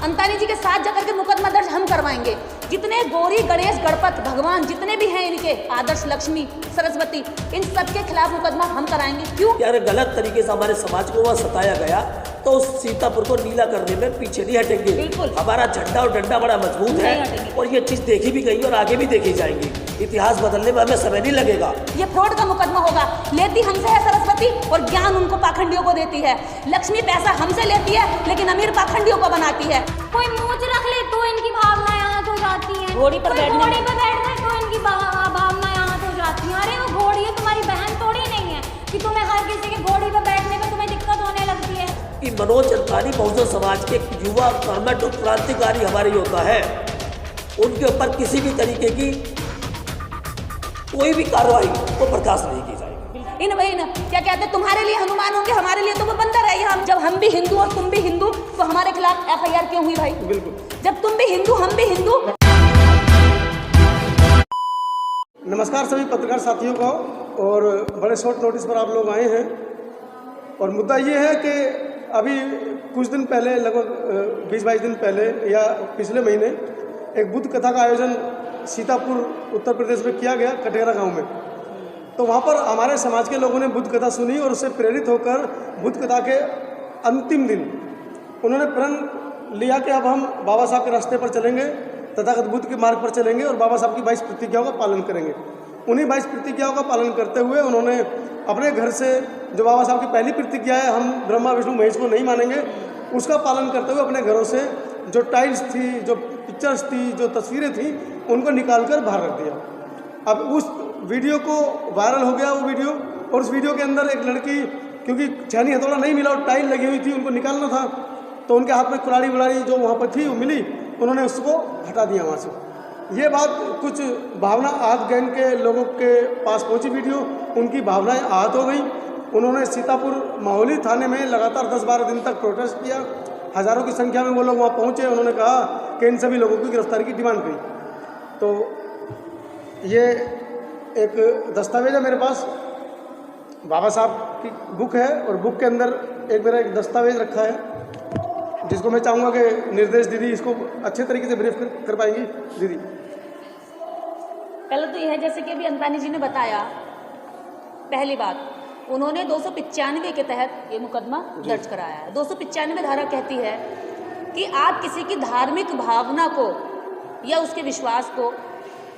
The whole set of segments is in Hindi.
अंतानी जी के साथ जाकर के मुकदमा दर्ज हम करवाएंगे। जितने गौरी, गणेश, गणपत भगवान जितने भी हैं इनके, आदर्श, लक्ष्मी, सरस्वती, इन सब के खिलाफ मुकदमा हम कराएंगे। क्यों? यार गलत तरीके से हमारे समाज को वह सताया गया तो उस सीतापुर को नीला करने में पीछे नहीं हटेंगे। बिल्कुल। हमारा झंडा और डंडा बड़ा मजबूत है और ये चीज़ देखी भी गई और आगे भी देखी जाएंगी। इतिहास बदलने में हमें समय नहीं लगेगा। ये फ्रॉड का मुकदमा होगा। लेती हमसे है सरस्वती और ज्ञान उनको पाखंडियों को देती है। लक्ष्मी पैसा हमसे लेती है लेकिन अमीर पाखंडियों को बनाती है। कोई मूंछ रख ले तो इनकी भावनाएं आहत हो जाती हैं। घोड़ी पर बैठ गए तो इनकी भावनाएं आहत हो जाती हैं। अरे वो घोड़ी है, तुम्हारी बहन थोड़ी नहीं है कि तुम्हें हर किसी के घोड़ी पर बैठने में तुम्हें दिक्कत होने लगती है। कि मनोज अंतानी बहुजन समाज के युवा कर्मठ और क्रांतिकारी हमारे योद्धा है, उनके ऊपर किसी भी तरीके की कोई भी कार्रवाई को बर्दाश्त नहीं की जाएगी। इन वही ना क्या कहते हैं, तुम्हारे लिए हनुमान होंगे, हमारे लिए तो वो बंदर है। हम जब हम भी हिंदू और तुम भी हिंदू तो हमारे खिलाफ FIR क्यों हुई भाई? बिल्कुल। जब तुम भी हिंदू हम भी हिंदू। नमस्कार सभी पत्रकार साथियों को। और बड़े शॉर्ट नोटिस पर आप लोग आए हैं और मुद्दा ये है कि अभी कुछ दिन पहले, लगभग 20-22 दिन पहले या पिछले महीने, एक बुद्ध कथा का आयोजन सीतापुर उत्तर प्रदेश में किया गया, कटेरा गांव में। तो वहाँ पर हमारे समाज के लोगों ने बुद्ध कथा सुनी और उससे प्रेरित होकर बुद्ध कथा के अंतिम दिन उन्होंने प्रण लिया कि अब हम बाबा साहब के रास्ते पर चलेंगे, तथागत बुद्ध के मार्ग पर चलेंगे और बाबा साहब की 22 प्रतिज्ञाओं का पालन करेंगे। उन्हीं 22 प्रतिज्ञाओं का पालन करते हुए उन्होंने अपने घर से, जो बाबा साहब की पहली प्रतिज्ञा है, हम ब्रह्मा विष्णु महेश को नहीं मानेंगे, उसका पालन करते हुए अपने घरों से जो टाइल्स थी, जो पिक्चर्स थी, जो तस्वीरें थी, उनको निकालकर बाहर रख दिया। अब उस वीडियो को वायरल हो गया वो वीडियो, और उस वीडियो के अंदर एक लड़की, क्योंकि छेनी हथौड़ा नहीं मिला और टाइल लगी हुई थी, उनको निकालना था, तो उनके हाथ में कुल्हाड़ी वुलाड़ी जो वहाँ पर थी वो मिली, उन्होंने उसको हटा दिया वहाँ से। ये बात कुछ भावना आहत गैंग के लोगों के पास पहुँची वीडियो, उनकी भावनाएं आहत हो गई। उन्होंने सीतापुर माहौली थाने में लगातार 10-12 दिन तक प्रोटेस्ट किया। हज़ारों की संख्या में वो लोग वहाँ पहुँचे। उन्होंने कहा कि इन सभी लोगों की गिरफ्तारी की डिमांड की। तो ये एक दस्तावेज है मेरे पास, बाबा साहब की बुक है, और बुक के अंदर मेरा एक दस्तावेज रखा है, जिसको मैं चाहूँगा कि निर्देश दीदी इसको अच्छे तरीके से ब्रीफ कर पाएंगी। दीदी, पहले तो यह है, जैसे कि अभी अंतानी जी ने बताया, पहली बात उन्होंने 295 के तहत ये मुकदमा दर्ज कराया है। 295 धारा कहती है कि आप किसी की धार्मिक भावना को या उसके विश्वास को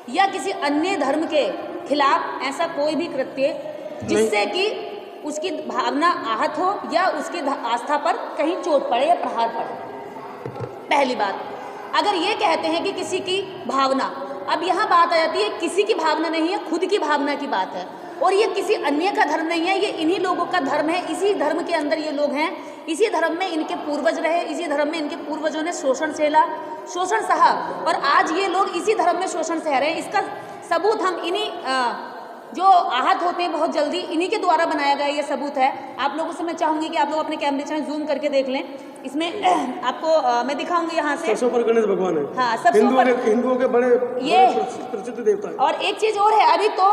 या किसी अन्य धर्म के खिलाफ ऐसा कोई भी कृत्य जिससे कि उसकी भावना आहत हो या उसकी आस्था पर कहीं चोट पड़े या प्रहार पड़े। पहली बात, अगर ये कहते हैं कि किसी की भावना, अब यहाँ बात आ जाती है, किसी की भावना नहीं है, खुद की भावना की बात है, और ये किसी अन्य का धर्म नहीं है, ये इन्हीं लोगों का धर्म है। इसी धर्म के अंदर ये लोग हैं, इसी धर्म में इनके पूर्वज रहे, इसी धर्म में इनके पूर्वजों ने शोषण सहा, और आज ये लोग इसी धर्म में शोषण सह रहे हैं। इसका सबूत हम इन्हीं जो आहत होते हैं बहुत जल्दी, इन्हीं के द्वारा बनाया गया ये सबूत है। आप लोगों से मैं चाहूँगी कि आप लोग अपने कैमरे से जूम करके देख लें। इसमें आपको मैं दिखाऊंगी यहाँ से। सबसे ऊपर गणेश भगवान है। हाँ, सबसे ऊपर हिंदुओं के बड़े ये प्रसिद्ध देवता है। और एक चीज़ और है, अभी तो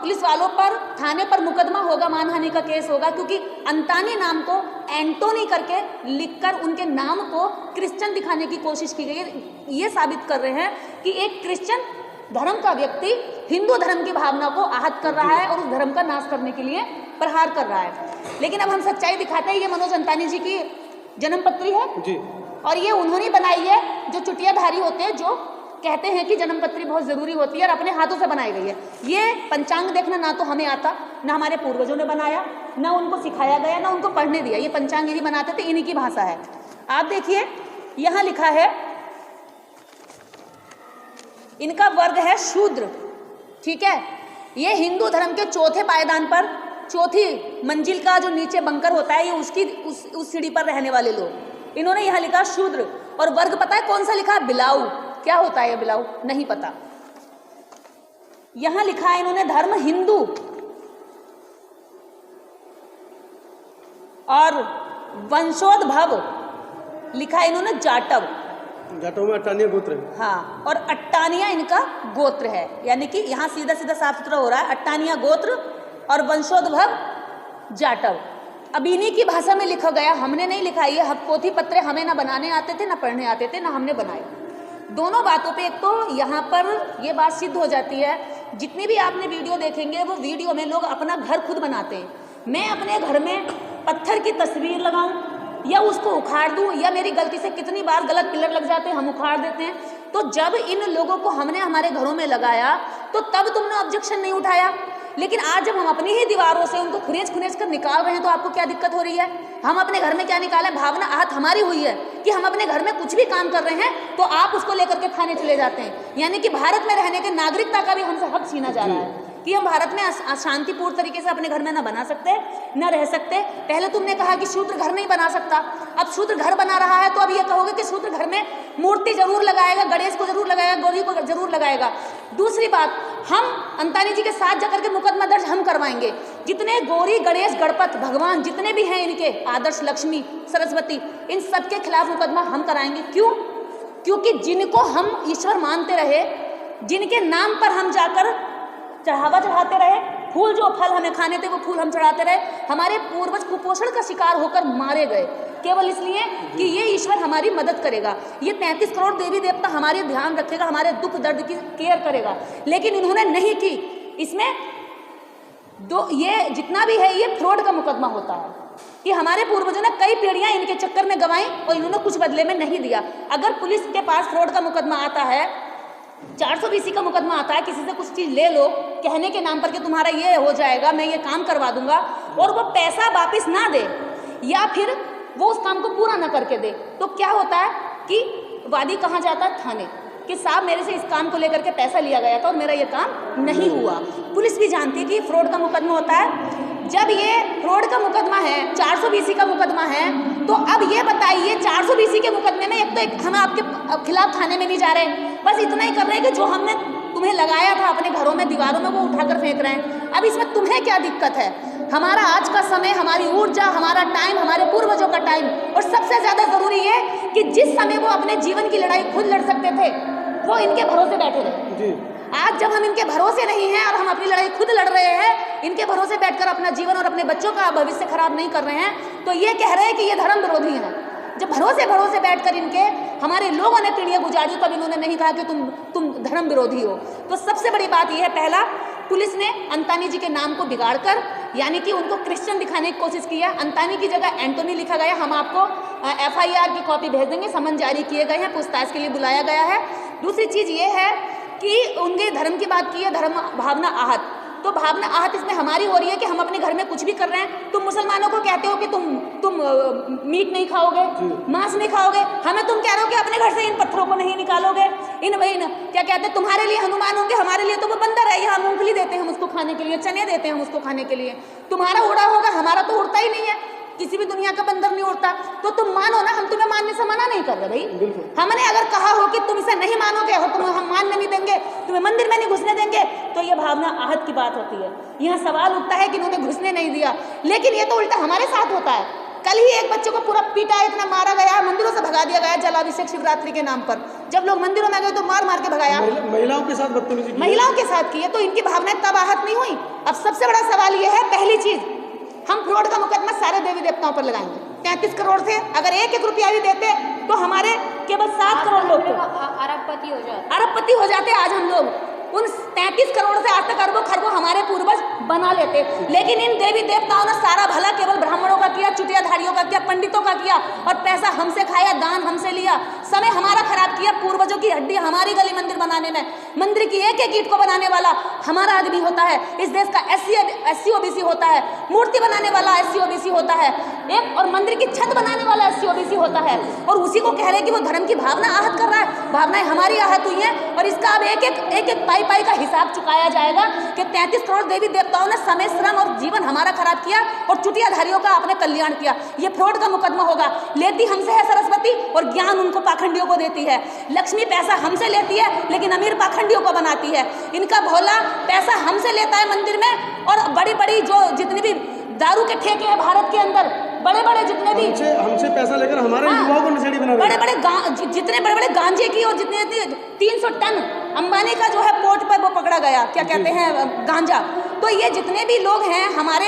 पुलिस वालों पर, थाने पर मुकदमा होगा, मानहानि का केस होगा, क्योंकि अंतानी नाम को एंटोनी करके लिखकर उनके नाम को क्रिश्चियन दिखाने की कोशिश की गई है। ये साबित कर रहे हैं कि एक क्रिश्चियन धर्म का व्यक्ति हिंदू धर्म की भावना को आहत कर रहा है और उस धर्म का नाश करने के लिए प्रहार कर रहा है। लेकिन अब हम सच्चाई दिखाते हैं। ये मनोज अंतानी जी की जन्मपत्री है जी, और ये उन्होंने बनाई है, जो चुटियाधारी होते हैं, जो कहते हैं कि जन्मपत्री बहुत ज़रूरी होती है, और अपने हाथों से बनाई गई है। ये पंचांग देखना ना तो हमें आता, ना हमारे पूर्वजों ने बनाया, ना उनको सिखाया गया, ना उनको पढ़ने दिया। ये पंचांग यही बनाते थे, इन्हीं की भाषा है। आप देखिए, यहाँ लिखा है, इनका वर्ग है शूद्र, ठीक है। ये हिंदू धर्म के चौथे पायदान पर, चौथी मंजिल का जो नीचे बंकर होता है, ये उस सीढ़ी पर रहने वाले लोग। इन्होंने यहाँ लिखा शूद्र, और वर्ग पता है कौन सा लिखा? बिलाऊ। क्या होता है ये बिलाऊ? नहीं पता। यहाँ लिखा है इन्होंने धर्म हिंदू, और वंशोद्भव लिखा है इन्होंने जाटव। जाटव में अट्टानिया गोत्र है। हाँ, और अट्टानिया इनका गोत्र है, यानी कि यहाँ सीधा सीधा साफ सुथरा हो रहा है, अट्टानिया गोत्र और वंशोद्भव जाटव। अब इन्हीं की भाषा में लिखा गया, हमने नहीं लिखा। ये पोथी पत्र हमें ना बनाने आते थे, ना पढ़ने आते थे, ना हमने बनाए। दोनों बातों पे एक तो यहाँ पर ये बात सिद्ध हो जाती है, जितनी भी आपने वीडियो देखेंगे वो वीडियो में लोग अपना घर खुद बनाते हैं। मैं अपने घर में पत्थर की तस्वीर लगाऊं या उसको उखाड़ दूं, या मेरी गलती से कितनी बार गलत पिलर लग जाते हैं, हम उखाड़ देते हैं। तो जब इन लोगों को हमने हमारे घरों में लगाया तो तब तुमने ऑब्जेक्शन नहीं उठाया, लेकिन आज जब हम अपनी ही दीवारों से उनको खुरेज कर निकाल रहे हैं तो आपको क्या दिक्कत हो रही है? हम अपने घर में क्या निकाला है? भावना आहत हमारी हुई है कि हम अपने घर में कुछ भी काम कर रहे हैं तो आप उसको लेकर के थाने चले जाते हैं। यानी कि भारत में रहने के नागरिकता का भी हमसे हक छीना जा रहा है कि हम भारत में शांतिपूर्ण तरीके से अपने घर में ना बना सकते, न रह सकते। पहले तुमने कहा कि शूद्र घर नहीं बना सकता, अब शूद्र घर बना रहा है तो अब ये कहोगे कि शूद्र घर में मूर्ति जरूर लगाएगा, गणेश को जरूर लगाएगा, गौरी को जरूर लगाएगा। दूसरी बात, हम अंतानी जी के साथ जाकर के मुकदमा दर्ज हम करवाएंगे। जितने गौरी, गणेश, गणपत भगवान जितने भी हैं इनके, आदर्श, लक्ष्मी, सरस्वती, इन सब के खिलाफ मुकदमा हम कराएंगे। क्यों? क्योंकि जिनको हम ईश्वर मानते रहे, जिनके नाम पर हम जाकर चढ़ावा चढ़ाते रहे, फूल जो फल हमें खाने थे वो फूल हम चढ़ाते रहे, हमारे पूर्वज कुपोषण का शिकार होकर मारे गए केवल इसलिए कि ये ईश्वर हमारी मदद करेगा, ये 33 करोड़ देवी देवता हमारे ध्यान रखेगा, हमारे दुख दर्द की केयर करेगा, लेकिन इन्होंने नहीं की। इसमें ये जितना भी है ये फ्रॉड का मुकदमा होता है कि हमारे पूर्वजों ने कई पीढ़ियां इनके चक्कर में गंवाई और इन्होंने कुछ बदले में नहीं दिया। अगर पुलिस के पास फ्रॉड का मुकदमा आता है, 420 का मुकदमा आता है, किसी से कुछ चीज़ ले लो कहने के नाम पर कि तुम्हारा ये हो जाएगा, मैं ये काम करवा दूंगा, और वो पैसा वापस ना दे या फिर वो उस काम को पूरा ना करके दे, तो क्या होता है कि वादी कहाँ जाता है? थाने, कि साहब मेरे से इस काम को लेकर के पैसा लिया गया था और मेरा ये काम नहीं हुआ। पुलिस भी जानती है कि फ्रॉड का मुकदमा होता है। जब ये फ्रॉड का मुकदमा है, 420 का मुकदमा है, तो अब ये बताइए 420 के मुकदमे में एक हम आपके खिलाफ थाने में नहीं जा रहे, बस इतना ही कर रहे हैं कि जो हमने तुम्हें लगाया था अपने घरों में, दीवारों में, वो उठाकर फेंक रहे हैं। अब इसमें तुम्हें क्या दिक्कत है? हमारा आज का समय, हमारी ऊर्जा, हमारा टाइम, हमारे पूर्वजों का टाइम, और सबसे ज़्यादा ज़रूरी है कि जिस समय वो अपने जीवन की लड़ाई खुद लड़ सकते थे वो इनके भरोसे बैठे रहे। आज जब हम इनके भरोसे नहीं हैं और हम अपनी लड़ाई खुद लड़ रहे हैं, इनके भरोसे बैठकर अपना जीवन और अपने बच्चों का भविष्य खराब नहीं कर रहे हैं, तो ये कह रहे हैं कि ये धर्म विरोधी हैं। जब भरोसे बैठकर इनके हमारे लोगों ने पीढ़ियां गुजारी, तब इन्होंने नहीं कहा कि तुम धर्म विरोधी हो। तो सबसे बड़ी बात यह है, पहला, पुलिस ने अंतानी जी के नाम को बिगाड़कर, यानी कि उनको क्रिश्चियन दिखाने की कोशिश की है। अंतानी की जगह एंटोनी लिखा गया। हम आपको FIR की कॉपी भेज देंगे, समन जारी किए गए हैं, पूछताछ के लिए बुलाया गया है। दूसरी चीज़ ये है कि उनके धर्म की बात की है, धर्म भावना आहत, तो भावना आहत इसमें हमारी हो रही है कि हम अपने घर में कुछ भी कर रहे हैं। तुम मुसलमानों को कहते हो कि तुम मीट नहीं खाओगे, मांस नहीं खाओगे, हमें तुम कह रहे हो कि अपने घर से इन पत्थरों को नहीं निकालोगे, इन क्या कहते हैं, तुम्हारे लिए हनुमान होंगे, हमारे लिए तो वो बंदर है, यहाँ मूंगफली देते हैं हम उसको खाने के लिए, चने देते हैं हम उसको खाने के लिए, तुम्हारा उड़ा होगा, हमारा तो उड़ता ही नहीं है, किसी भी दुनिया का बंदर नहीं उड़ता। तो तुम मानो ना, हम तुम्हें मानने से मना नहीं कर रहे भाई। हमने अगर कहा हो कि तुम इसे नहीं मानोगे और तुम हम मानने नहीं देंगे, तुम्हें मंदिर में नहीं घुसने देंगे, तो ये भावना आहत की बात होती है। यहाँ सवाल उठता है कि इन्होंने घुसने नहीं दिया, लेकिन ये तो उल्टा हमारे साथ होता है। कल ही एक बच्चे को पूरा पीटा, इतना मारा गया, मंदिरों से भगा दिया गया जलाभिषेक शिवरात्रि के नाम पर। जब लोग मंदिरों में गए तो मार मार के भगाया, महिलाओं के साथ बदतमीजी, महिलाओं के साथ की है, तो इनकी भावनाएं तब आहत नहीं हुई। अब सबसे बड़ा सवाल ये है, पहली चीज, हम फ्रॉड का मुकदमा सारे देवी देवताओं पर लगाएंगे। 33 करोड़ थे, अगर 1-1 रुपया भी देते तो हमारे केवल 7 करोड़ लोग अरबपति हो जाते आज हम लोग। उन 33 करोड़ से आज तक अरबों खरबों हमारे पूर्वज बना लेते, लेकिन इन देवी देवताओं ने सारा भला केवल ब्राह्मणों का किया, चुटियाधारियों का किया, पंडितों का किया, और पैसा हमसे खाया, दान हमसे लिया, समय हमारा खराब किया। पूर्वजों की हड्डी हमारी गली मंदिर बनाने में, मंदिर की एक ईंट को बनाने वाला हमारा आदमी होता है। इस देश का SC OBC होता है, मूर्ति बनाने वाला SC OBC होता है, और मंदिर की छत बनाने वाला SC OBC होता है, और उसी को कह रहे कि वो धर्म की भावना आहत कर रहा है। भावनाएं हमारी आहत हुई हैं, और इसका अब एक पाई का हिसाब चुकाया जाएगा कि 33 करोड़ देवी देवताओं ने समय, श्रम और जीवन हमारा खराब किया और चुटियाधारियों का आपने कल्याण किया। ये फ्रॉड का मुकदमा होगा। लेती हमसे है सरस्वती और ज्ञान उनको पाखंडियों को देती है। लक्ष्मी पैसा हमसे लेती है लेकिन अमीर पाखंडियों को बनाती है। इनका भोला पैसा हमसे लेता है मंदिर में, और बड़ी बड़ी जो जितनी भी दारू के ठेके हैं भारत के अंदर, बड़े बड़े जितने भी हमसे पैसा लेकर हमारे युवाओं को नशेड़ी बना रहे हैं। जितने बड़े बड़े गांजे की, और जितने 300 टन अंबानी का जो है पोर्ट पर वो पकड़ा गया, क्या कहते हैं, गांजा। तो ये जितने भी लोग हैं हमारे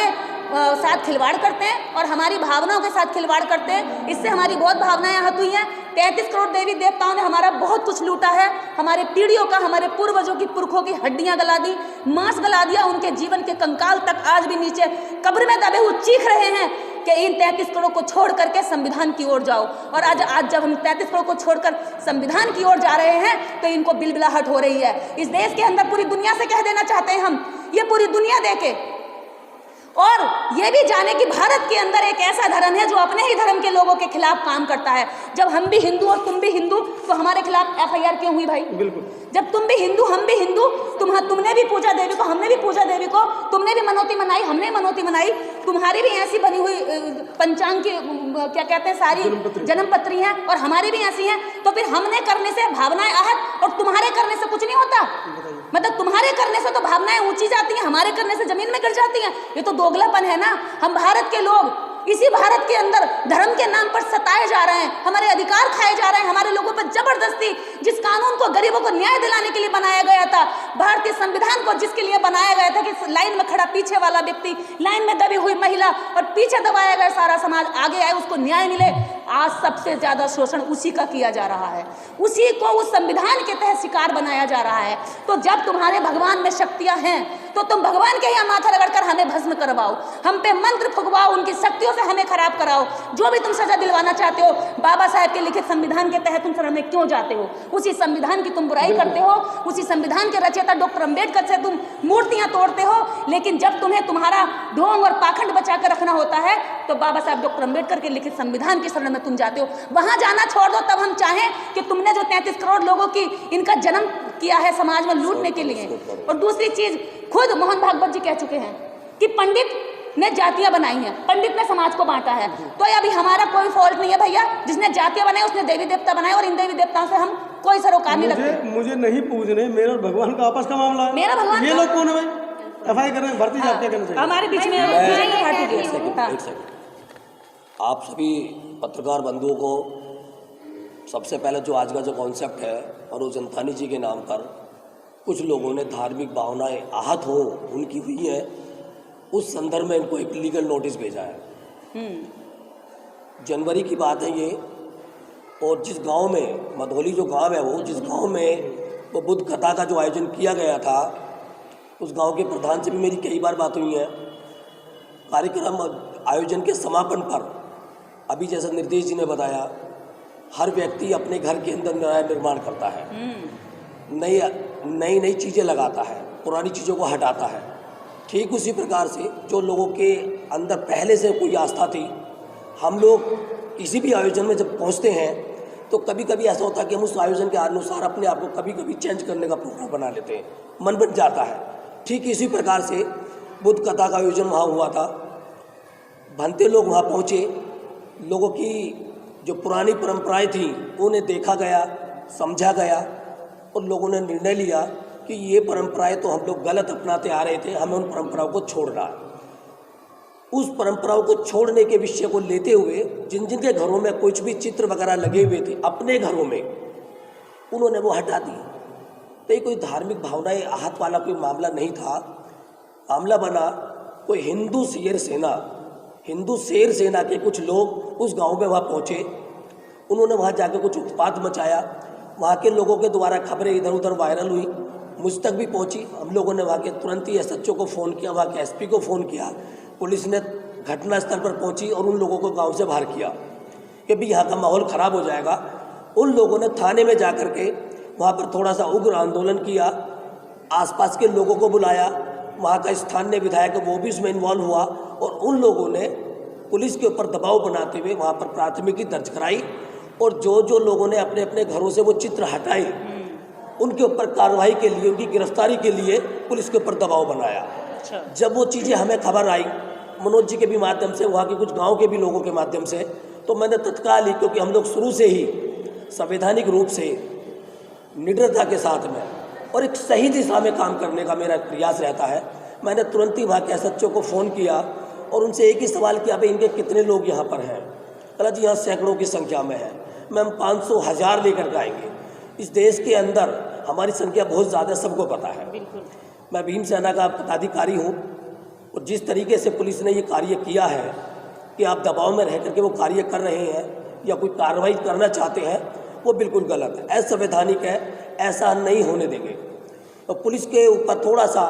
साथ खिलवाड़ करते हैं और हमारी भावनाओं के साथ खिलवाड़ करते हैं। इससे हमारी बहुत भावनाएं आहत हुई हैं। 33 करोड़ देवी देवताओं ने हमारा बहुत कुछ लूटा है, हमारे पीढ़ियों का, हमारे पूर्वजों की, पुरखों की हड्डियां गला दी, मांस गला दिया, उनके जीवन के कंकाल तक आज भी नीचे कब्र में दबे हुए चीख रहे हैं कि इन 33 करोड़ को छोड़ करके संविधान की ओर जाओ। और आज जब हम 33 करोड़ को छोड़कर संविधान की ओर जा रहे हैं तो इनको बिलबिलाहट हो रही है। इस देश के अंदर पूरी दुनिया से कह देना चाहते हैं हम, ये पूरी दुनिया देखे और ये भी जाने कि भारत के अंदर एक ऐसा धर्म है जो अपने ही धर्म के लोगों के खिलाफ काम करता है। जब हम भी हिंदू और तुम भी हिंदू तो हमारे खिलाफ FIR क्यों हुई भाई? बिल्कुल। जब तुम भी हिंदू हम भी हिंदू, तुमने भी पूजा देवी को, हमने भी पूजा देवी को, तुमने भी मनौती मनाई, हमने मनौती मनाई, तुम्हारी भी ऐसी बनी हुई पंचांग की क्या कहते हैं सारी जन्मपत्री हैं और हमारी भी ऐसी हैं, तो फिर हमने करने से भावनाएं आहत और तुम्हारे करने से कुछ नहीं होता। मतलब तुम्हारे करने से तो भावनाएं ऊंची जाती हैं, हमारे करने से जमीन में गिर जाती हैं। ये तो दोगलापन है ना। हम भारत के लोग इसी भारत के अंदर धर्म के नाम पर सताए जा रहे हैं, हमारे अधिकार खाए जा रहे हैं, हमारे लोगों पर जबरदस्ती जिस कानून को गरीबों को न्याय दिलाने के लिए बनाया गया था, भारतीय संविधान को जिसके लिए बनाया गया था कि लाइन में खड़ा पीछे वाला व्यक्ति, लाइन में दबी हुई महिला और पीछे दबाया गया सारा समाज आगे आए, उसको न्याय मिले, आज सबसे ज्यादा शोषण उसी का किया जा रहा है, उसी को उस संविधान के तहत शिकार बनाया जा रहा है। तो जब तुम्हारे भगवान में शक्तियां हैं तो तुम भगवान के यहाँ माथा रगड़कर हमें भस्म करवाओ, हम पे मंत्र फुकवाओ, उनकी शक्तियों से हमें खराब कराओ, जो भी तुम सजा दिलवाना चाहते हो। बाबा साहेब के लिखित संविधान के तहत तुम शरण में क्यों जाते हो? उसी संविधान की तुम बुराई करते हो, उसी संविधान के रचयिता डॉक्टर अंबेडकर से तुम मूर्तियां तोड़ते हो। लेकिन जब तुम्हें तुम्हारा ढोंग और पाखंड बचा कर रखना होता है तो बाबा साहेब डॉक्टर अंबेडकर के लिखित संविधान की शरण में तुम जाते हो। वहां जाना छोड़ दो, तब हम चाहें कि तुमने जो 33 करोड़ लोगों की इनका जन्म किया है समाज में लूटने के लिए। और दूसरी चीज, खुद मोहन भागवत जी कह चुके हैं कि पंडित ने जातियां बनाई हैं, पंडित ने समाज को बांटा है। तो अभी हमारा कोई फॉल्ट नहीं है भैया, जिसने जातियां बनाई उसने देवी देवता बनाए और इन देवी देवताओं से हम कोई सरोकार नहीं रखते। मुझे नहीं पूजने, मेरा और भगवान का आपस का मामला है। मेरा भगवान ये लोग कौन है भाई? FIR कर रहे हैं, भर्ती जातियां करना चाहिए हमारे बीच में। एक सेकंड, आप सभी पत्रकार बंधुओं को सबसे पहले जो आज का जो कॉन्सेप्ट है और वो जनतानी जी के नाम पर कुछ लोगों ने धार्मिक भावनाएं आहत हो उनकी हुई है, उस संदर्भ में इनको एक लीगल नोटिस भेजा है। जनवरी की बात है ये। और जिस गांव में, मधौली जो गांव है, वो जिस गांव में वो बुद्ध कथा का जो आयोजन किया गया था, उस गांव के प्रधान से भी मेरी कई बार बात हुई है। कार्यक्रम आयोजन के समापन पर अभी जैसा निर्देश जी ने बताया, हर व्यक्ति अपने घर के अंदर नया निर्माण करता है, नई नई चीज़ें लगाता है, पुरानी चीज़ों को हटाता है। ठीक उसी प्रकार से जो लोगों के अंदर पहले से कोई आस्था थी, हम लोग किसी भी आयोजन में जब पहुंचते हैं तो कभी कभी ऐसा होता है कि हम उस आयोजन के अनुसार अपने आप को कभी कभी चेंज करने का प्रोग्राम बना लेते हैं, मन बन जाता है। ठीक इसी प्रकार से बुद्ध कथा का आयोजन वहाँ हुआ था। भंते लोग वहाँ पहुँचे, लोगों की जो पुरानी परंपराएं थी उन्हें देखा गया, समझा गया और लोगों ने निर्णय लिया कि ये परंपराएं तो हम लोग गलत अपनाते आ रहे थे, हमें उन परंपराओं को छोड़ना है। उस परंपराओं को छोड़ने के विषय को लेते हुए जिन जिन के घरों में कुछ भी चित्र वगैरह लगे हुए थे अपने घरों में, उन्होंने वो हटा दिए। तो ये कोई धार्मिक भावनाएं आहत वाला कोई मामला नहीं था। मामला बना कोई हिंदू शेर सेना के कुछ लोग उस गांव में वहाँ पहुँचे, उन्होंने वहाँ जाकर कुछ उत्पात मचाया। वहाँ के लोगों के द्वारा खबरें इधर उधर वायरल हुई, मुझ तक भी पहुँची। हम लोगों ने वहाँ के तुरंत ही SHO को फ़ोन किया, वहाँ के SP को फ़ोन किया, पुलिस ने घटनास्थल पर पहुँची और उन लोगों को गांव से बाहर किया कि भी यहाँ का माहौल ख़राब हो जाएगा। उन लोगों ने थाने में जा कर के वहाँ पर थोड़ा सा उग्र आंदोलन किया, आसपास के लोगों को बुलाया, वहाँ का स्थानीय विधायक वो भी इसमें इन्वॉल्व हुआ और उन लोगों ने पुलिस के ऊपर दबाव बनाते हुए वहाँ पर प्राथमिकी दर्ज कराई और जो लोगों ने अपने अपने घरों से वो चित्र हटाए उनके ऊपर कार्रवाई के लिए, उनकी गिरफ्तारी के लिए पुलिस के ऊपर दबाव बनाया। जब वो चीज़ें हमें खबर आई मनोज जी के भी माध्यम से, वहाँ के कुछ गाँव के भी लोगों के माध्यम से, तो मैंने तत्काल ही, क्योंकि हम लोग शुरू से ही संवैधानिक रूप से निडरता के साथ में और एक सही दिशा में काम करने का मेरा प्रयास रहता है, मैंने तुरंत ही वहाँ के SHO को फ़ोन किया और उनसे एक ही सवाल किया, भाई इनके कितने लोग यहाँ पर हैं? कहा जी यहाँ सैकड़ों की संख्या में है, मैम 500 1000 लेकर के आएंगे। इस देश के अंदर हमारी संख्या बहुत ज़्यादा, सबको पता है। मैं भीम सेना का पदाधिकारी हूँ, और जिस तरीके से पुलिस ने ये कार्य किया है कि आप दबाव में रह करके वो कार्य कर रहे हैं या कोई कार्रवाई करना चाहते हैं, वो बिल्कुल गलत है, असंवैधानिक है, ऐसा नहीं होने देंगे। तो पुलिस के ऊपर थोड़ा सा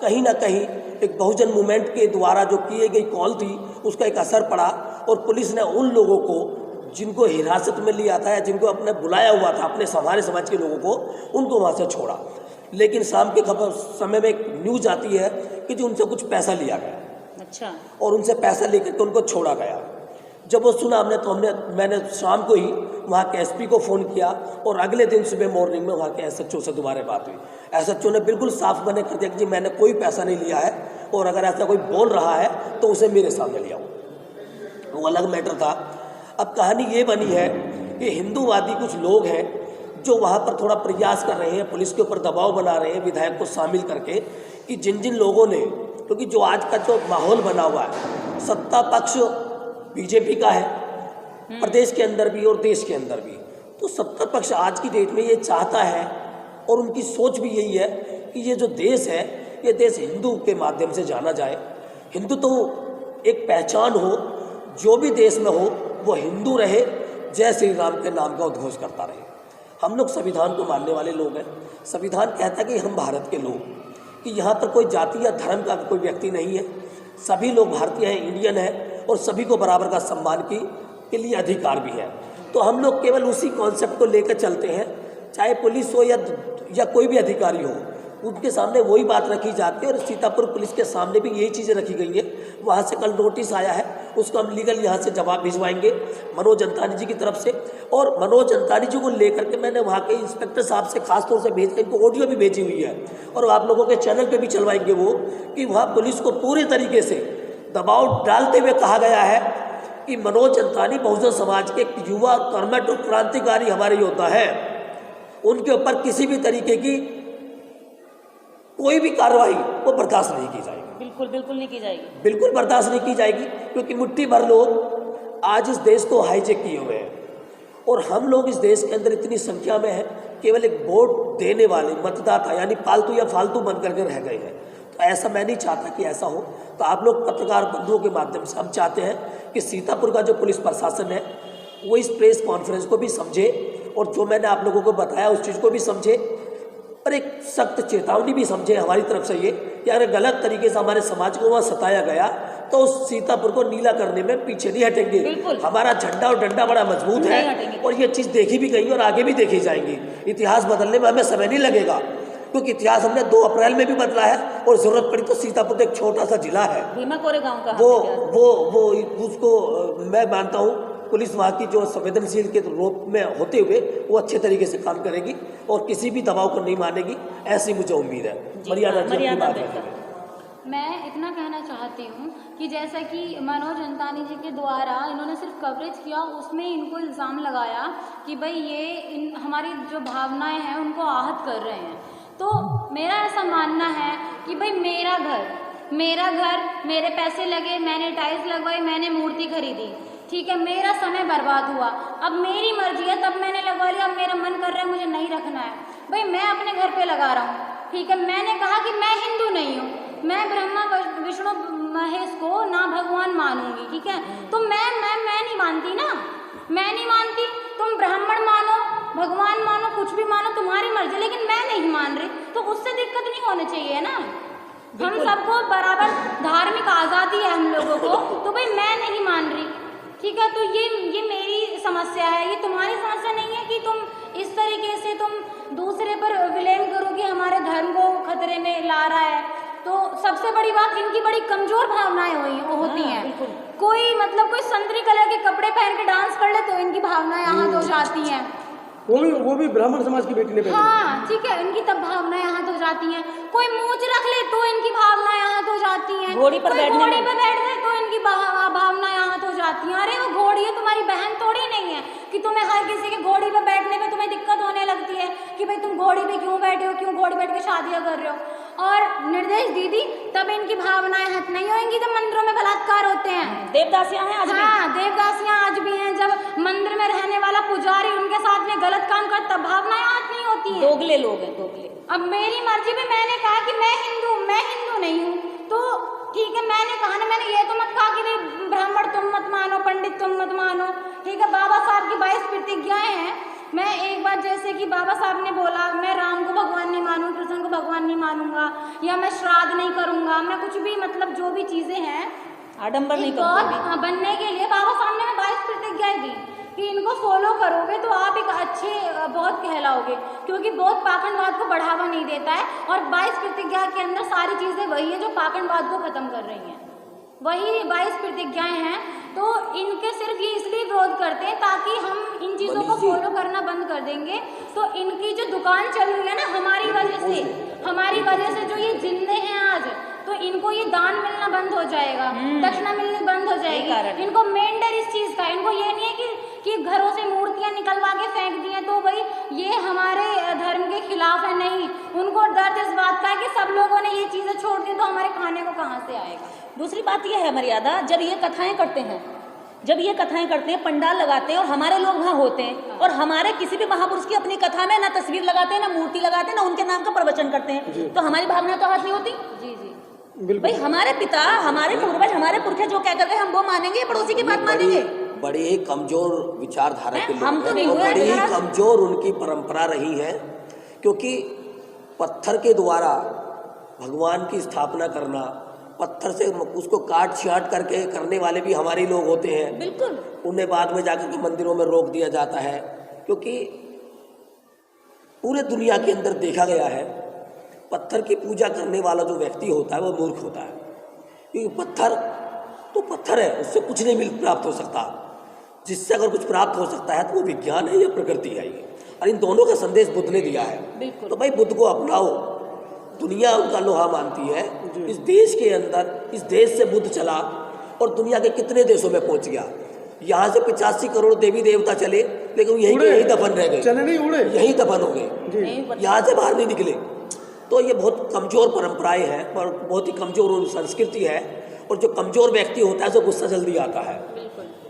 कहीं ना कहीं एक बहुजन मूवमेंट के द्वारा जो किए गई कॉल थी उसका एक असर पड़ा और पुलिस ने उन लोगों को जिनको हिरासत में लिया था या जिनको अपने बुलाया हुआ था, अपने हमारे समाज के लोगों को, उनको वहाँ से छोड़ा। लेकिन शाम के समय में एक न्यूज आती है कि जो उनसे कुछ पैसा लिया गया, अच्छा, और उनसे पैसा लेकर के उनको छोड़ा गया। जब वो सुना हमने तो मैंने शाम को ही वहाँ के एसपी को फ़ोन किया और अगले दिन सुबह मॉर्निंग में वहाँ के एसएचओ से दोबारा बात हुई। एसएचओ ने बिल्कुल साफ मना कर दिया कि जी मैंने कोई पैसा नहीं लिया है और अगर ऐसा कोई बोल रहा है तो उसे मेरे सामने ले आओ। वो अलग मैटर था। अब कहानी ये बनी है कि हिंदूवादी कुछ लोग हैं जो वहाँ पर थोड़ा प्रयास कर रहे हैं, पुलिस के ऊपर दबाव बना रहे हैं विधायक को शामिल करके, कि जिन जिन लोगों ने, क्योंकि जो आज का जो माहौल बना हुआ है, सत्ता पक्ष बीजेपी का है प्रदेश के अंदर भी और देश के अंदर भी, तो सत्ता पक्ष आज की डेट में ये चाहता है और उनकी सोच भी यही है कि ये जो देश है ये देश हिंदू के माध्यम से जाना जाए, हिंदू तो एक पहचान हो, जो भी देश में हो वो हिंदू रहे, जय श्री राम के नाम का उद्घोष करता रहे। हम लोग संविधान को मानने वाले लोग हैं। संविधान कहता है कि हम भारत के लोग, कि यहाँ पर कोई जाति या धर्म का कोई व्यक्ति नहीं है, सभी लोग भारतीय हैं, इंडियन हैं और सभी को बराबर का सम्मान के लिए अधिकार भी है। तो हम लोग केवल उसी कॉन्सेप्ट को लेकर चलते हैं, चाहे पुलिस हो या कोई भी अधिकारी हो, उनके सामने वही बात रखी जाती है। और सीतापुर पुलिस के सामने भी यही चीज़ें रखी गई है। वहाँ से कल नोटिस आया है, उसको हम लीगल यहाँ से जवाब भिजवाएंगे मनोज अंतानी जी की तरफ से। और मनोज अंतानी जी को लेकर के मैंने वहाँ के इंस्पेक्टर साहब से खासतौर से भेज, इनको ऑडियो भी भेजी हुई है और आप लोगों के चैनल पे भी चलवाएंगे वो, कि वहाँ पुलिस को पूरी तरीके से दबाव डालते हुए कहा गया है कि मनोज अंतानी बहुजन समाज के एक युवा कर्मठ और क्रांतिकारी हमारे योद्धा है, उनके ऊपर किसी भी तरीके की कोई भी कार्रवाई वो बर्दाश्त नहीं की जाएगी। बिल्कुल बिल्कुल नहीं की जाएगी, बिल्कुल बर्दाश्त नहीं की जाएगी, क्योंकि मुट्ठी भर लोग आज इस देश को हाईजेक किए हुए हैं और हम लोग इस देश के अंदर इतनी संख्या में हैं, केवल एक वोट देने वाले मतदाता यानी पालतू या फालतू बन करके रह गए हैं। तो ऐसा मैं नहीं चाहता कि ऐसा हो। तो आप लोग पत्रकार बंधुओं के माध्यम से हम चाहते हैं कि सीतापुर का जो पुलिस प्रशासन है वो इस प्रेस कॉन्फ्रेंस को भी समझे और जो मैंने आप लोगों को बताया उस चीज़ को भी समझे और एक सख्त चेतावनी भी समझे हमारी तरफ से ये कि अगर गलत तरीके से हमारे समाज को वहाँ सताया गया तो उस सीतापुर को नीला करने में पीछे नहीं हटेंगे। हमारा झंडा और डंडा बड़ा मजबूत है और ये चीज़ देखी भी गई और आगे भी देखी जाएंगी। इतिहास बदलने में हमें समय नहीं लगेगा, क्योंकि इतिहास हमने 2 अप्रैल में भी बदला है और ज़रूरत पड़ी तो सीतापुर एक छोटा सा जिला है भीमा कोरे गाँव का, वो उसको मैं मानता हूँ पुलिस वहाँ की जो संवेदनशील के रूप में होते हुए वो अच्छे तरीके से काम करेगी और किसी भी दबाव को नहीं मानेगी, ऐसी मुझे उम्मीद है। मर्यादा मैं इतना कहना चाहती हूँ कि जैसा कि मनोज अंतानी जी के द्वारा इन्होंने सिर्फ कवरेज किया, उसमें इनको इल्ज़ाम लगाया कि भाई ये हमारी जो भावनाएं हैं उनको आहत कर रहे हैं। तो मेरा ऐसा मानना है कि भाई मेरा घर, मेरे पैसे लगे, मैंने टाइल्स लगवाई, मैंने मूर्ति खरीदी, ठीक है, मेरा समय बर्बाद हुआ, अब मेरी मर्जी है, तब मैंने लगवा लिया, अब मेरा मन कर रहा है मुझे नहीं रखना है, भाई मैं अपने घर पे लगा रहा हूँ, ठीक है। मैंने कहा कि मैं हिंदू नहीं हूँ, मैं ब्रह्मा विष्णु महेश को ना भगवान मानूंगी, ठीक है। तो मैं नहीं मानती ना, मैं नहीं मानती, तुम ब्राह्मण मानो, भगवान मानो, कुछ भी मानो, तुम्हारी मर्जी, लेकिन मैं नहीं मान रही, तो उससे दिक्कत नहीं होनी चाहिए ना। हम सबको बराबर धार्मिक आज़ादी है हम लोगों को, तो भाई मैं नहीं मान रही, ठीक है। तो ये मेरी समस्या है, ये तुम्हारी समस्या नहीं है कि तुम इस तरीके से तुम दूसरे पर विलेम करो कि हमारे धर्म को खतरे में ला रहा है। तो सबसे बड़ी बात, इनकी बड़ी कमज़ोर भावनाएं होती हैं। कोई मतलब कोई संतरी कलर के कपड़े पहन के डांस कर ले तो इनकी भावनाएं आहत हो जाती हैं। वो भी ब्राह्मण समाज की बेटी ने पहनी। हाँ ठीक है, इनकी तब भावनाएं आहत हो जाती हैं। कोई मूंछ रख ले तो इनकी भावनाएं आहत हो जाती हैं। घोड़ी पर बैठ जाए तो इनकी भावनाएं आहत हो जाती हैं। अरे वो घोड़ी है, तुम्हारी बहन थोड़ी नहीं है कि तुम्हें हर किसी के घोड़ी पर बैठने में तुम्हें दिक्कत होने लगती है कि भाई तुम घोड़ी पे क्यों बैठे हो, क्यों घोड़ी बैठ के शादियाँ कर रहे हो। और निर्देश दीदी, तब इनकी भावनाएं हत नहीं होंगी जब मंदिरों में बलात्कार होते हैं। देवदासियां हैं आज भी। हाँ, देवदासियां आज भी हैं। जब मंदिर में रहने वाला पुजारी उनके साथ में गलत काम करता, भावनाएं हत नहीं होती हैं। दोगले लोग हैं, दोगले। अब मेरी मर्जी पे मैंने कहा कि मैं हिंदू नहीं हूँ, तो ठीक है, मैंने कहा ना, मैंने ये तो मत कहा कि नहीं ब्राह्मण तुम मत मानो, पंडित तुम मत मानो, ठीक है। बाबा साहब की 22 प्रतिज्ञाएं हैं। मैं एक बार जैसे कि बाबा साहब ने बोला, मैं राम को भगवान नहीं मानूँ, कृष्ण को भगवान नहीं मानूंगा, या मैं श्राद्ध नहीं करूंगा, मैं कुछ भी मतलब जो भी चीज़ें हैं आडंबर नहीं करूंगा बनने के लिए बाबा साहब ने 22 प्रतिज्ञाएं दी कि इनको फॉलो करोगे तो आप एक अच्छे बहुत कहलाओगे, क्योंकि बहुत पाखंडवाद को बढ़ावा नहीं देता है। और 22 प्रतिज्ञा के अंदर सारी चीज़ें वही है जो पाखंडवाद को ख़त्म कर रही हैं, वही 22 प्रतिज्ञाएं हैं। तो इनके सिर्फ ये इसलिए विरोध करते हैं ताकि हम इन चीज़ों को फॉलो करना बंद कर देंगे। तो इनकी जो दुकान चल रही है ना हमारी वजह से जो ये जिंदे हैं आज, तो इनको ये दान मिलना बंद हो जाएगा, दक्षिणा मिलनी बंद हो जाएगी। इनको मेन डर इस चीज़ का, इनको ये नहीं है कि घरों से मूर्तियां निकलवा के फेंक दी हैं तो भाई ये हमारे धर्म के खिलाफ है, नहीं। उनको दर्द इस बात का है कि सब लोगों ने ये चीज़ें छोड़ दी तो हमारे खाने को कहाँ से आएगा। दूसरी बात यह है मर्यादा, जब ये कथाएं करते हैं, पंडाल लगाते हैं और हमारे लोग वहाँ होते हैं और हमारे किसी भी महापुरुष की अपनी कथा में ना तस्वीर लगाते हैं, ना मूर्ति लगाते हैं, ना उनके नाम का प्रवचन करते हैं, तो हमारी भावना तो हाथ नहीं होती। जी जी भाई हमारे पिता, हमारे पूर्वज, हमारे पुरखे जो कह करके हम वो मानेंगे, पड़ोसी की बात मानेंगे। बड़ी ही कमजोर विचारधारा के लोग हम तो नहीं हैं, हुए, बड़ी ही कमजोर उनकी परंपरा रही है, क्योंकि पत्थर के द्वारा भगवान की स्थापना करना, पत्थर से उसको काट छाट करके करने वाले भी हमारे लोग होते हैं। बिल्कुल। उन्हें बाद में जाकर के मंदिरों में रोक दिया जाता है, क्योंकि पूरे दुनिया के अंदर देखा गया है पत्थर की पूजा करने वाला जो व्यक्ति होता है वो मूर्ख होता है, क्योंकि पत्थर तो पत्थर है, उससे कुछ नहीं प्राप्त हो सकता। जिससे अगर कुछ प्राप्त हो सकता है तो वो विज्ञान है या प्रकृति है, ये और इन दोनों का संदेश बुद्ध ने दिया है। तो भाई बुद्ध को अपनाओ, दुनिया उनका लोहा मानती है। इस देश के अंदर, इस देश से बुद्ध चला और दुनिया के कितने देशों में पहुंच गया। यहाँ से 85 करोड़ देवी देवता चले, लेकिन यही दफन रह गए, चले नहीं उड़े, यही दफन हो गए, यहाँ से बाहर नहीं निकले। तो ये बहुत कमजोर परंपराएं हैं और बहुत ही कमजोर संस्कृति है, और जो कमजोर व्यक्ति होता है उसको गुस्सा जल्दी आता है।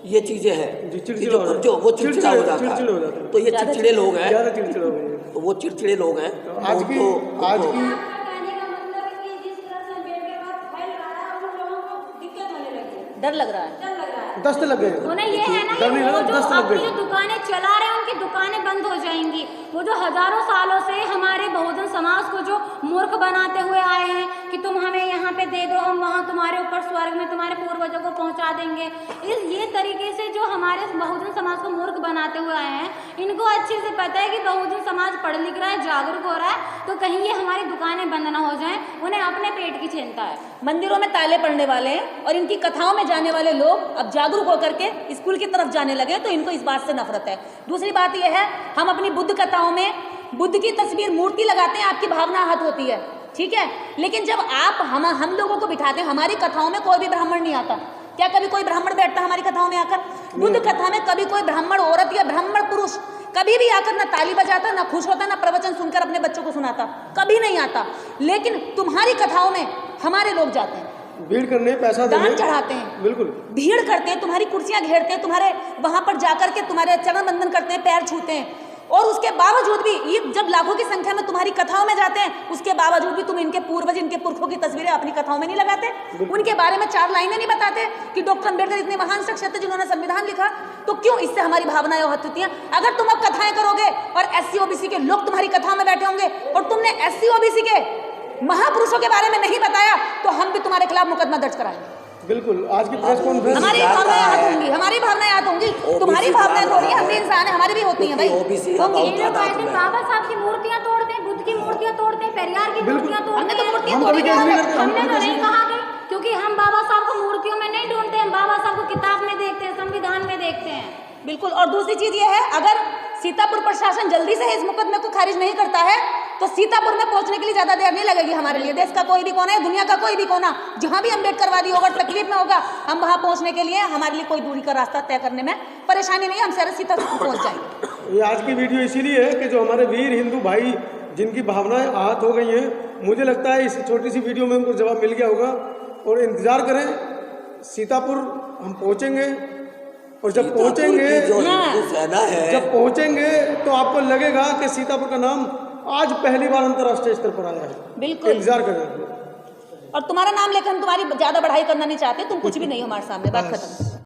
ये चीजें हैं, जो कमजोर वो चिड़चिड़ा हो जाता है। तो ये चिड़चिड़े लोग हैं, तो वो चिड़चिड़े लोग हैं। आज की डर लग रहा है, दस्त लग गए, उन्हें ये है ना कि वो जो अपनी जो दुकानें चला रहे हैं उनकी दुकानें बंद हो जाएंगी। वो जो हजारों सालों से हमारे बहुजन समाज को जो मूर्ख बनाते हुए आए हैं कि तुम हमें यहाँ पे दे दो, हम वहाँ तुम्हारे ऊपर स्वर्ग में तुम्हारे पूर्वजों को पहुँचा देंगे, ये तरीके से जो हमारे बहुजन समाज को मूर्ख बनाते हुए आए हैं, इनको अच्छे से पता है कि बहुजन समाज पढ़ लिख रहा है, जागरूक हो रहा है, तो कहीं ये हमारी दुकानें बंद ना हो जाएं। उन्हें अपने पेट की चिंता है। मंदिरों में ताले पड़ने वाले हैं और इनकी कथाओं में जाने वाले लोग अब जागरूक होकर के स्कूल की तरफ जाने लगे, तो इनको इस बात से नफरत है। दूसरी बात यह है, हम अपनी बुद्ध कथाओं में बुद्ध की तस्वीर, मूर्ति लगाते हैं, आपकी भावना आहत होती है, ठीक है, लेकिन जब आप हम लोगों को बिठाते हैं, हमारी कथाओं में कोई भी ब्राह्मण नहीं आता। क्या कभी कोई ब्राह्मण बैठता हमारी कथाओं में आकर? बुद्ध कथा में कभी कोई ब्राह्मण औरत या ब्राह्मण पुरुष कभी भी आकर ना ताली बजाता, ना खुश होता, ना प्रवचन सुनकर अपने बच्चों को सुनाता, कभी नहीं आता। लेकिन तुम्हारी कथाओं में हमारे लोग जाते हैं, भीड़ करने, पैसा देने, दान चढ़ाते हैं, बिल्कुल भीड़ करते हैं, तुम्हारी कुर्सियां घेरते हैं, तुम्हारे वहां पर जाकर के तुम्हारे चरण बंदन करते हैं, पैर छूते हैं, और उसके बावजूद भी ये जब लाखों की संख्या में तुम्हारी कथाओं में जाते हैं, उसके बावजूद भी तुम इनके पूर्वज, इनके पुरखों की तस्वीरें अपनी कथाओं में नहीं लगाते, उनके बारे में 4 लाइनें नहीं बताते कि डॉक्टर अम्बेडकर इतने महान शख्सियत थे जिन्होंने संविधान लिखा। तो क्यों इससे हमारी भावनाएं आहत होती हैं? अगर तुम अब कथाएं करोगे और SC OBC के लोग तुम्हारी कथाओं में बैठे होंगे और तुमने SC OBC के महापुरुषों के बारे में नहीं बताया, तो हम भी तुम्हारे खिलाफ मुकदमा दर्ज कराएंगे। बिल्कुल। आज की प्रेस कॉन्फ्रेंस हमारी भावनाएं आहत होंगी, हमारी भावनाएं आहत होंगी, तुम्हारी भावनाएं तो नहीं, हम भी इंसान हैं, हमारी भी होती हैं भाई। बाबा साहब की मूर्तियां तोड़ते हैं, बुद्ध की मूर्तियां तोड़ते हैं, पेरियार की मूर्तियां तोड़ते हैं। हमने तो नहीं कहा कि, क्योंकि हम बाबा साहब को मूर्तियों में नहीं ढूंढते हैं, बाबा साहब को किताब में देखते हैं, संविधान में देखते हैं। बिल्कुल। और दूसरी चीज ये है, अगर सीतापुर प्रशासन जल्दी से इस मुकदमे को खारिज नहीं करता है तो सीतापुर में पहुंचने के लिए ज्यादा देर नहीं लगेगी हमारे लिए। देश का कोई भी कोना है, दुनिया का कोई भी कोना, जहां भी अम्बेडकरवादी होगा, तकलीफ में होगा, हम वहां पहुंचने के लिए, हमारे लिए कोई दूरी का रास्ता तय करने में परेशानी नहीं, हम सीतापुर पहुंच जाएंगे। ये आज की वीडियो इसीलिए है कि जो हमारे वीर हिंदू भाई जिनकी भावनाएं आहत हो गई हैं, मुझे लगता है इस छोटी सी वीडियो में उनको जवाब मिल गया होगा। और इंतजार करें, सीतापुर हम पहुंचेंगे, और जब पहुंचेंगे, जब पहुंचेंगे तो आपको लगेगा कि सीतापुर का नाम आज पहली बार अंतर्राष्ट्रीय स्तर पर आया है। बिल्कुल। इंतजार करें। और तुम्हारा नाम लेकर हम तुम्हारी ज़्यादा बढ़ाई करना नहीं चाहते, तुम कुछ भी नहीं हो हमारे सामने, बात खत्म।